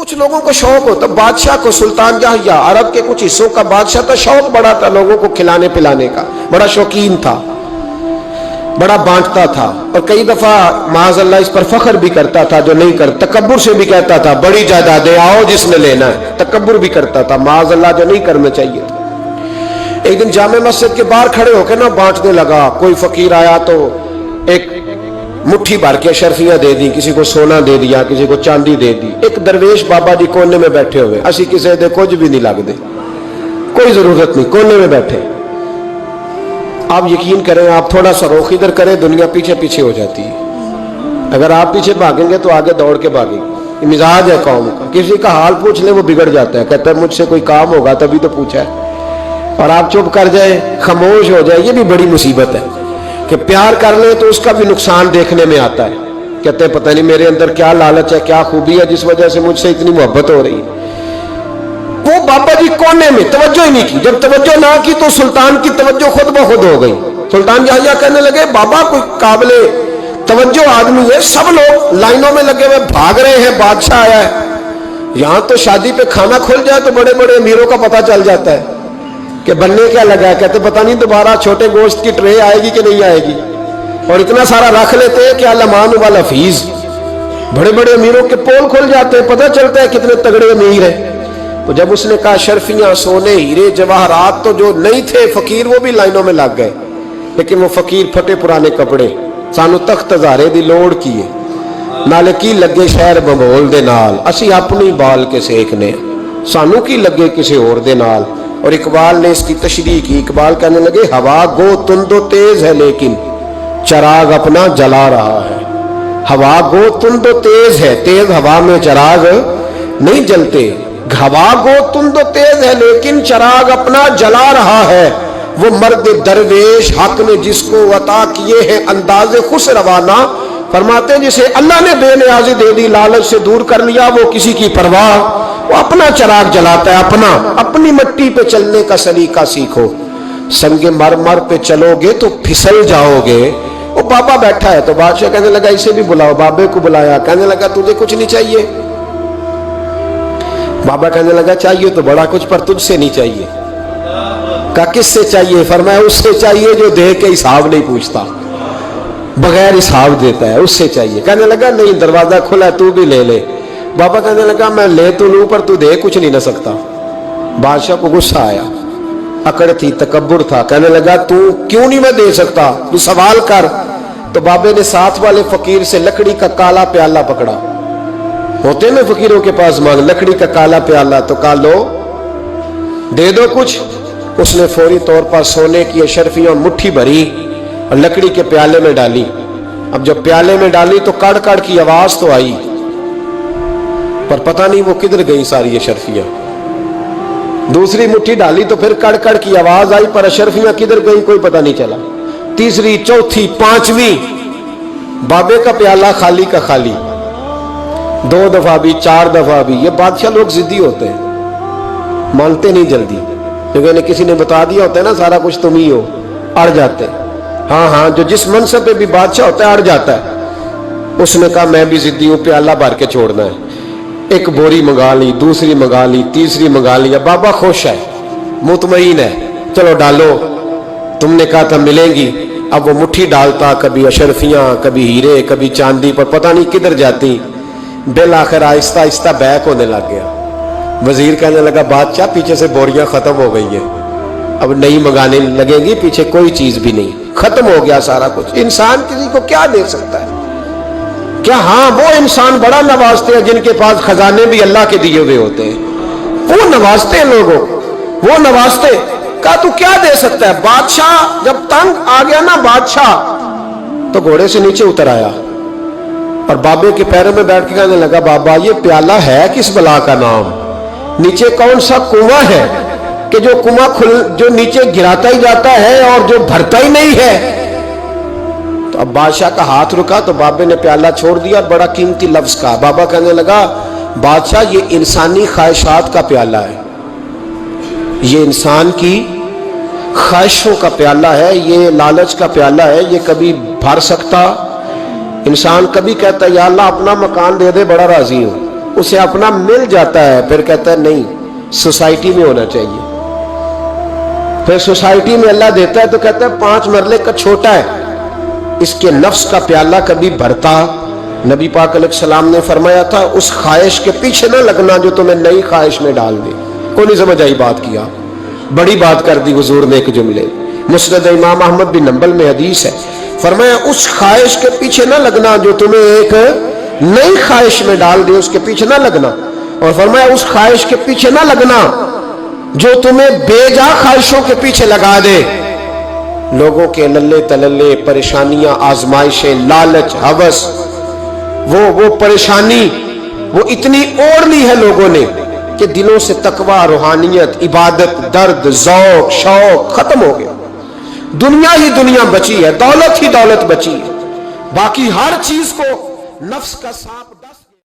کچھ لوگوں کو شوق ہوتا، بادشاہ کو سلطان جہاں یا عرب کے کچھ حصوں کا بادشاہ تھا، شوق بڑا تھا لوگوں کو کھلانے پلانے کا، بڑا شوقین تھا، بڑا بانٹتا تھا، اور کئی دفعہ معاذ اللہ اس پر فخر بھی کرتا تھا جو نہیں کرتا، تکبر سے بھی کہتا تھا بڑی جائیدادیں آؤ جس نے لینا ہے، تکبر بھی کرتا تھا معاذ اللہ جو نہیں کرنا چاہیے تھا۔ ایک دن جامع مسجد کے باہر کھڑے ہو کے نا بانٹنے لگا، کوئی فقیر آیا تو ایک مٹھی بھر کے اشرفیاں دے دی، کسی کو سونا دے دیا، کسی کو چاندی دے دی۔ ایک درویش بابا جی کونے میں بیٹھے ہوئے، اسی کسی دے کچھ بھی نہیں لگ دے، کوئی ضرورت نہیں، کونے میں بیٹھے۔ آپ یقین کریں، آپ تھوڑا سا رخ ادھر کریں، دنیا پیچھے پیچھے ہو جاتی ہے۔ اگر آپ پیچھے بھاگیں گے تو آگے دوڑ کے بھاگیں گے۔ یہ مزاج ہے قوم کا، کسی کا حال پوچھ لیں وہ بگڑ جاتا ہے، کہتا ہے مجھ سے کوئی کام ہوگا تبھی تو پوچھا ہے، اور آپ چپ کر جائیں، خاموش ہو جائیں، یہ بھی بڑی مصیبت ہے کہ پیار کر لیں تو اس کا بھی نقصان دیکھنے میں آتا ہے۔ کہتے ہیں پتہ نہیں میرے اندر کیا لالچ ہے، کیا خوبی ہے جس وجہ سے مجھ سے اتنی محبت ہو رہی ہے۔ وہ بابا جی کونے میں توجہ ہی نہیں کی، جب توجہ نہ کی تو سلطان کی توجہ خود بخود ہو گئی۔ سلطان جہاں کہنے لگے بابا کوئی قابل توجہ آدمی ہے، سب لوگ لائنوں میں لگے ہوئے بھاگ رہے ہیں، بادشاہ آیا ہے، یہاں تو شادی پہ کھانا کھل جائے تو بڑے بڑے امیروں کا پتہ چل جاتا ہے کہ بننے کیا لگا ہے۔ کہتے پتہ نہیں دوبارہ چھوٹے گوشت کی ٹرے آئے گی کہ نہیں آئے گی، اور اتنا سارا رکھ لیتے ہیں کہ علمان والحفیظ، بڑے بڑے امیروں کے پول کھل جاتے ہیں، پتہ چلتا ہے کتنے تگڑے امیر ہیں۔ تو جب اس نے کہا شرفیاں، سونے، ہیرے، جواہرات، تو جو نہیں تھے فقیر وہ بھی لائنوں میں لگ گئے، لیکن وہ فقیر پھٹے پرانے کپڑے، سانو تخت ہزارے دی لوڑ کیے، نالے کی لگے شہر بمول دے نال، اسی اپنی بال کے سیکنے، سانو کی لگے کسی اور دے نال۔ اور اقبال نے اس کی تشریح کی، اقبال کہنے لگے ہوا گو تند و تیز ہے لیکن چراغ اپنا جلا رہا ہے۔ ہوا گو تند و تیز ہے، تیز ہوا میں چراغ نہیں جلتے، ہوا گو تند و تیز ہے لیکن چراغ اپنا جلا رہا ہے۔ وہ مرد درویش حق نے جس کو عطا کیے ہیں انداز خوش روانہ، فرماتے جسے اللہ نے بے نیازی دے دی، لالچ سے دور کر لیا، وہ کسی کی پرواہ، وہ اپنا چراغ جلاتا ہے، اپنی مٹی پہ چلنے کا سلیقہ سیکھو، سنگ مرمر پہ چلو گے تو پھسل جاؤ گے۔ وہ بابا بیٹھا ہے تو بادشاہ کہنے لگا اسے بھی بلاؤ، بابے کو بلایا، کہنے لگا تجھے کچھ نہیں چاہیے؟ بابا کہنے لگا چاہیے تو بڑا کچھ، پر تجھ سے نہیں چاہیے۔ کہا کس سے چاہیے؟ فرمایا اس سے چاہیے جو دے کے حساب نہیں پوچھتا، بغیر حساب دیتا ہے، اس سے چاہیے۔ کہنے لگا نہیں، دروازہ کھلا ہے، تو بھی لے لے۔ بابا کہنے لگا میں لے تو لوں پر تو دے کچھ نہیں نہ سکتا۔ بادشاہ کو غصہ آیا، اکڑ تھی، تکبر تھا، کہنے لگا تو کیوں نہیں میں دے سکتا، تو سوال کر۔ تو بابے نے ساتھ والے فقیر سے لکڑی کا کالا پیالہ پکڑا، ہوتے نا فقیروں کے پاس مانگ، لکڑی کا کالا پیالہ، تو کہا لو دے دو کچھ۔ اس نے فوری طور پر سونے کی اشرفیاں مٹھی بھری اور لکڑی کے پیالے میں ڈالی۔ اب جب پیالے میں ڈالی تو کڑ کڑ کی آواز تو آئی، پر پتہ نہیں وہ کدھر گئی ساری اشرفیاں۔ دوسری مٹھی ڈالی تو پھر کڑ کڑ کی آواز آئی، پر اشرفیاں کدھر گئی کوئی پتہ نہیں چلا۔ تیسری، چوتھی، پانچویں، بابے کا پیالہ خالی کا خالی، 2 دفعہ بھی، 4 دفعہ بھی۔ یہ بادشاہ لوگ ضدی ہوتے ہیں، مانتے نہیں جلدی، کیونکہ کسی نے بتا دیا ہوتا ہے نا سارا کچھ تم ہی ہو، اڑ جاتے۔ ہاں جو جس منصب پہ بھی بادشاہ ہوتا ہے اڑ جاتا ہے۔ اس نے کہا میں بھی ضدی ہوں، پیالہ بھر کے چھوڑنا ہے۔ ایک بوری منگا لی، دوسری منگا لی، تیسری منگا لی۔ بابا خوش ہے، مطمئن ہے، چلو ڈالو، تم نے کہا تھا ملیں گی۔ اب وہ مٹھی ڈالتا، کبھی اشرفیاں، کبھی ہیرے، کبھی چاندی، پر پتہ نہیں کدھر جاتی۔ بالآخر آہستہ آہستہ بیک ہونے لگ گیا۔ وزیر کہنے لگا بادشاہ پیچھے سے بوریاں ختم ہو گئی ہیں، اب نئی منگانے لگے گی، پیچھے کوئی چیز بھی نہیں، ختم ہو گیا سارا کچھ۔ انسان کسی کو کیا دے سکتا ہے؟ کیا ہاں وہ انسان بڑا نوازتے ہیں جن کے پاس خزانے بھی اللہ کے دیے ہوئے ہوتے ہیں، وہ نوازتے ہیں لوگوں، وہ نوازتے۔ کہا تو کیا دے سکتا ہے؟ بادشاہ جب تنگ آ گیا نا بادشاہ، تو گھوڑے سے نیچے اتر آیا اور بابے کے پیروں میں بیٹھ کے کہنے لگا بابا یہ پیالہ ہے کس بلا کا نام؟ نیچے کون سا کنواں ہے کہ جو کنواں جو نیچے گراتا ہی جاتا ہے اور جو بھرتا ہی نہیں ہے؟ تو اب بادشاہ کا ہاتھ رکا تو بابے نے پیالہ چھوڑ دیا، بڑا قیمتی لفظ کہا۔ بابا کہنے لگا بادشاہ یہ انسانی خواہشات کا پیالہ ہے، یہ انسان کی خواہشوں کا پیالہ ہے، یہ لالچ کا پیالہ ہے، یہ کبھی بھر سکتا۔ انسان کبھی کہتا ہے یا اللہ اپنا مکان دے دے بڑا راضی ہوں، اسے اپنا مل جاتا ہے، پھر کہتا ہے نہیں سوسائٹی میں ہونا چاہیے، پھر سوسائٹی میں اللہ دیتا ہے تو کہتا ہے 5 مرلے کا چھوٹا ہے، اس کے نفس کا پیالہ کبھی بھرتا؟ نبی پاک علیہ السلام نے فرمایا تھا اس خواہش کے پیچھے نہ لگنا جو تمہیں نئی خواہش میں ڈال دے۔ کوئی نہیں سمجھ آئی بات کیا؟ بڑی بات کر دی حضور نے ایک جملے۔ مسند امام احمد بن حنبل میں حدیث ہے، فرمایا اس خواہش کے پیچھے نہ لگنا جو تمہیں ایک نئی خواہش میں ڈال دے، اس کے پیچھے نہ لگنا، اور فرمایا اس خواہش کے پیچھے نہ لگنا جو تمہیں بے جا خواہشوں کے پیچھے لگا دے۔ لوگوں کے للے تللے، پریشانیاں، آزمائشیں، لالچ، ہوس، وہ پریشانی وہ اتنی اوڑھ لی ہے لوگوں نے کہ دلوں سے تقوی، روحانیت، عبادت، درد، ذوق، شوق ختم ہو گیا۔ دنیا ہی دنیا بچی ہے، دولت ہی دولت بچی ہے، باقی ہر چیز کو نفس کا سانپ